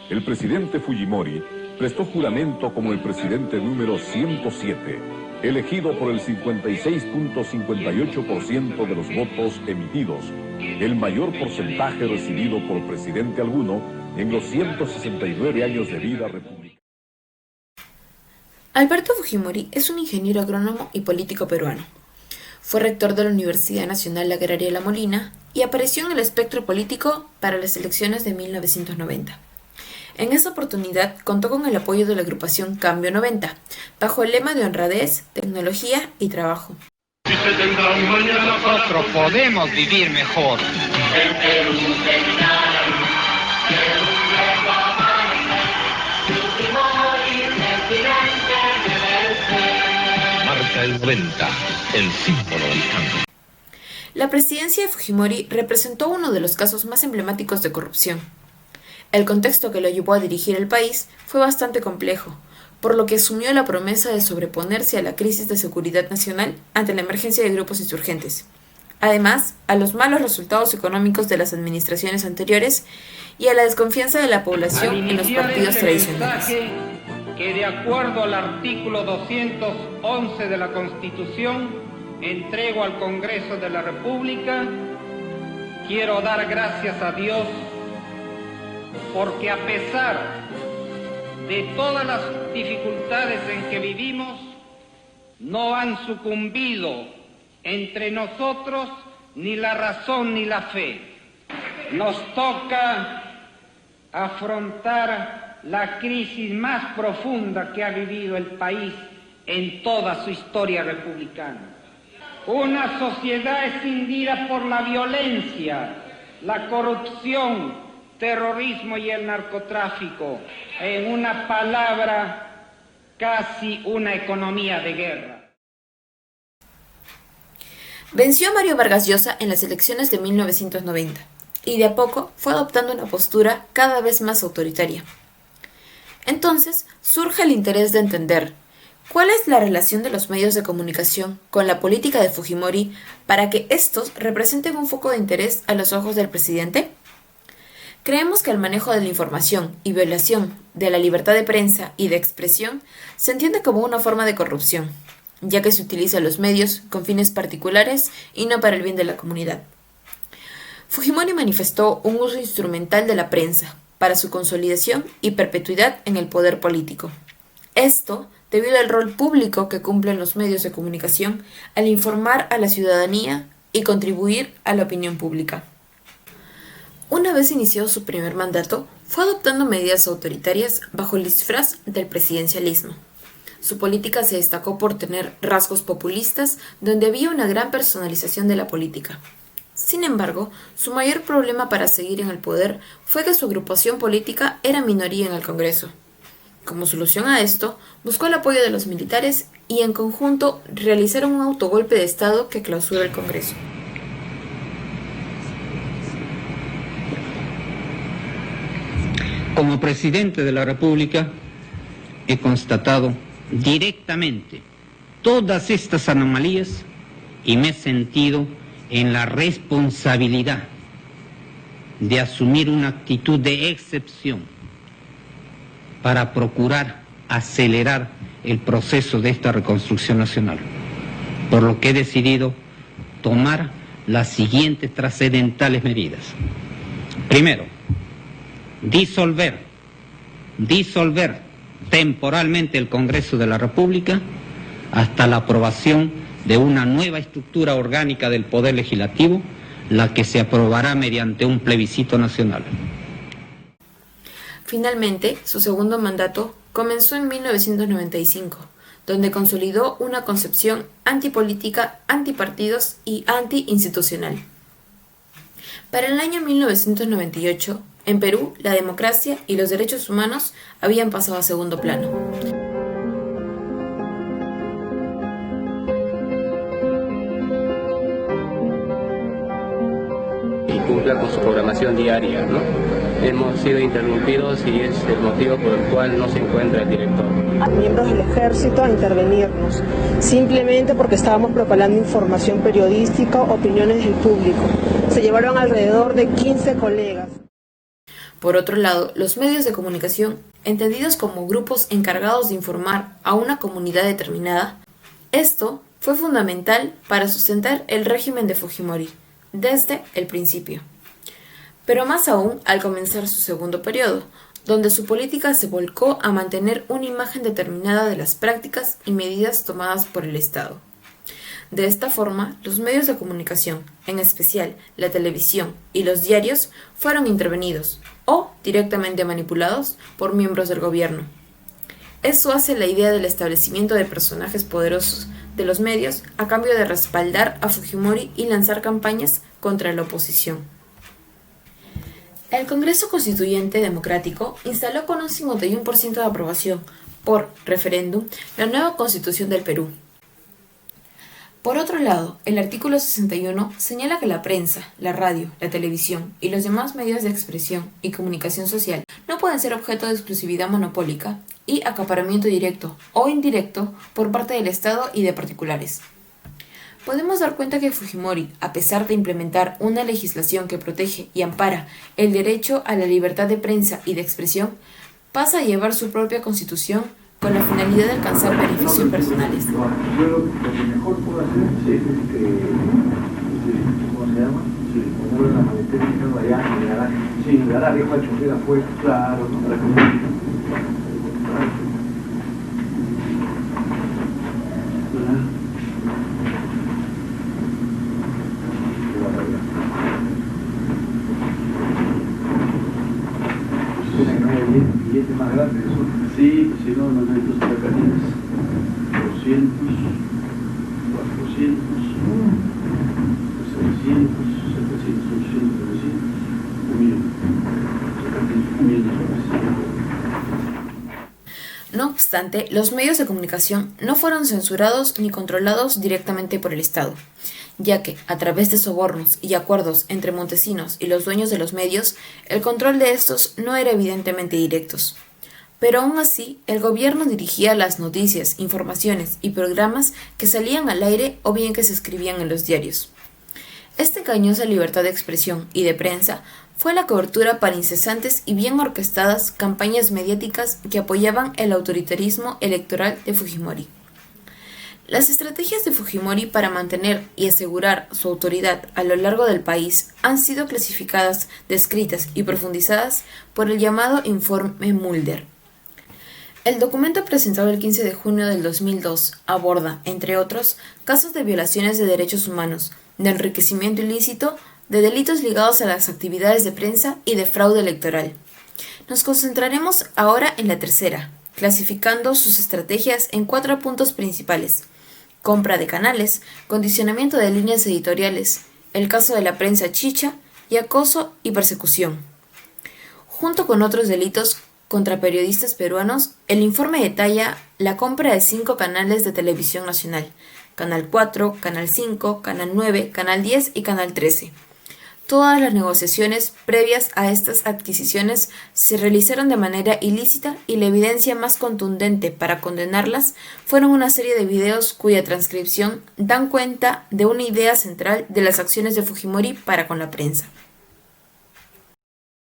El presidente Fujimori prestó juramento como el presidente número 107, elegido por el 56.58% de los votos emitidos, el mayor porcentaje recibido por presidente alguno en los 169 años de vida republicana. Alberto Fujimori es un ingeniero agrónomo y político peruano. Fue rector de la Universidad Nacional Agraria La Molina y apareció en el espectro político para las elecciones de 1990. En esa oportunidad contó con el apoyo de la agrupación Cambio 90, bajo el lema de honradez, tecnología y trabajo. Nosotros podemos vivir mejor. Marca el 90, el símbolo del cambio. La presidencia de Fujimori representó uno de los casos más emblemáticos de corrupción. El contexto que lo llevó a dirigir el país fue bastante complejo, por lo que asumió la promesa de sobreponerse a la crisis de seguridad nacional ante la emergencia de grupos insurgentes. Además, a los malos resultados económicos de las administraciones anteriores y a la desconfianza de la población en los partidos tradicionales. Que de acuerdo al artículo 211 de la Constitución, entrego al Congreso de la República, quiero dar gracias a Dios porque a pesar de todas las dificultades en que vivimos, no han sucumbido entre nosotros ni la razón ni la fe. Nos toca afrontar la crisis más profunda que ha vivido el país en toda su historia republicana. Una sociedad escindida por la violencia, la corrupción, terrorismo y el narcotráfico, en una palabra, casi una economía de guerra. Venció a Mario Vargas Llosa en las elecciones de 1990 y de a poco fue adoptando una postura cada vez más autoritaria. Entonces surge el interés de entender cuál es la relación de los medios de comunicación con la política de Fujimori para que estos representen un foco de interés a los ojos del presidente. Creemos que el manejo de la información y violación de la libertad de prensa y de expresión se entiende como una forma de corrupción, ya que se utiliza los medios con fines particulares y no para el bien de la comunidad. Fujimori manifestó un uso instrumental de la prensa para su consolidación y perpetuidad en el poder político. Esto debido al rol público que cumplen los medios de comunicación al informar a la ciudadanía y contribuir a la opinión pública. Una vez iniciado su primer mandato, fue adoptando medidas autoritarias bajo el disfraz del presidencialismo. Su política se destacó por tener rasgos populistas donde había una gran personalización de la política. Sin embargo, su mayor problema para seguir en el poder fue que su agrupación política era minoría en el Congreso. Como solución a esto, buscó el apoyo de los militares y en conjunto realizaron un autogolpe de Estado que clausuró el Congreso. Como presidente de la República, he constatado directamente todas estas anomalías y me he sentido en la responsabilidad de asumir una actitud de excepción para procurar acelerar el proceso de esta reconstrucción nacional, por lo que he decidido tomar las siguientes trascendentales medidas. Primero, disolver temporalmente el Congreso de la República hasta la aprobación de una nueva estructura orgánica del Poder Legislativo, la que se aprobará mediante un plebiscito nacional. Finalmente, su segundo mandato comenzó en 1995, donde consolidó una concepción antipolítica, antipartidos y antiinstitucional. Para el año 1998, en Perú, la democracia y los derechos humanos habían pasado a segundo plano. Y cumpla con su programación diaria, ¿no? Hemos sido interrumpidos y es el motivo por el cual no se encuentra el director. Miembros del ejército a intervenirnos, simplemente porque estábamos propalando información periodística, opiniones del público. Se llevaron alrededor de 15 colegas. Por otro lado, los medios de comunicación, entendidos como grupos encargados de informar a una comunidad determinada, esto fue fundamental para sustentar el régimen de Fujimori desde el principio. Pero más aún al comenzar su segundo periodo, donde su política se volcó a mantener una imagen determinada de las prácticas y medidas tomadas por el Estado. De esta forma, los medios de comunicación, en especial la televisión y los diarios, fueron intervenidos o directamente manipulados por miembros del gobierno. Eso hace la idea del establecimiento de personajes poderosos de los medios a cambio de respaldar a Fujimori y lanzar campañas contra la oposición. El Congreso Constituyente Democrático instaló con un 51% de aprobación por referéndum la nueva Constitución del Perú. Por otro lado, el artículo 61 señala que la prensa, la radio, la televisión y los demás medios de expresión y comunicación social no pueden ser objeto de exclusividad monopólica y acaparamiento directo o indirecto por parte del Estado y de particulares. Podemos dar cuenta que Fujimori, a pesar de implementar una legislación que protege y ampara el derecho a la libertad de prensa y de expresión, pasa a llevar su propia constitución con la finalidad de alcanzar beneficios personales. Yo lo que mejor puedo hacer es ¿cómo se llama? Sí, ponerlo en la maletera y dejarlo allá en el garaje. Sí, en el garaje, para chofer afuera. Claro, no para comer. Billete más grande eso. Sí, si no, no necesito sacar carillas. 200, 400, 600, 700, 800, 900, 1.000. No obstante, los medios de comunicación no fueron censurados ni controlados directamente por el Estado, ya que, a través de sobornos y acuerdos entre montesinos y los dueños de los medios, el control de estos no era evidentemente directos. Pero aún así, el gobierno dirigía las noticias, informaciones y programas que salían al aire o bien que se escribían en los diarios. Esta engañosa libertad de expresión y de prensa fue la cobertura para incesantes y bien orquestadas campañas mediáticas que apoyaban el autoritarismo electoral de Fujimori. Las estrategias de Fujimori para mantener y asegurar su autoridad a lo largo del país han sido clasificadas, descritas y profundizadas por el llamado Informe Mulder. El documento presentado el 15 de junio del 2002 aborda, entre otros, casos de violaciones de derechos humanos, de enriquecimiento ilícito, de delitos ligados a las actividades de prensa y de fraude electoral. Nos concentraremos ahora en la tercera, clasificando sus estrategias en 4 puntos principales: compra de canales, condicionamiento de líneas editoriales, el caso de la prensa chicha y acoso y persecución. Junto con otros delitos contra periodistas peruanos, el informe detalla la compra de 5 canales de televisión nacional: Canal 4, Canal 5, Canal 9, Canal 10 y Canal 13. Todas las negociaciones previas a estas adquisiciones se realizaron de manera ilícita y la evidencia más contundente para condenarlas fueron una serie de videos cuya transcripción dan cuenta de una idea central de las acciones de Fujimori para con la prensa.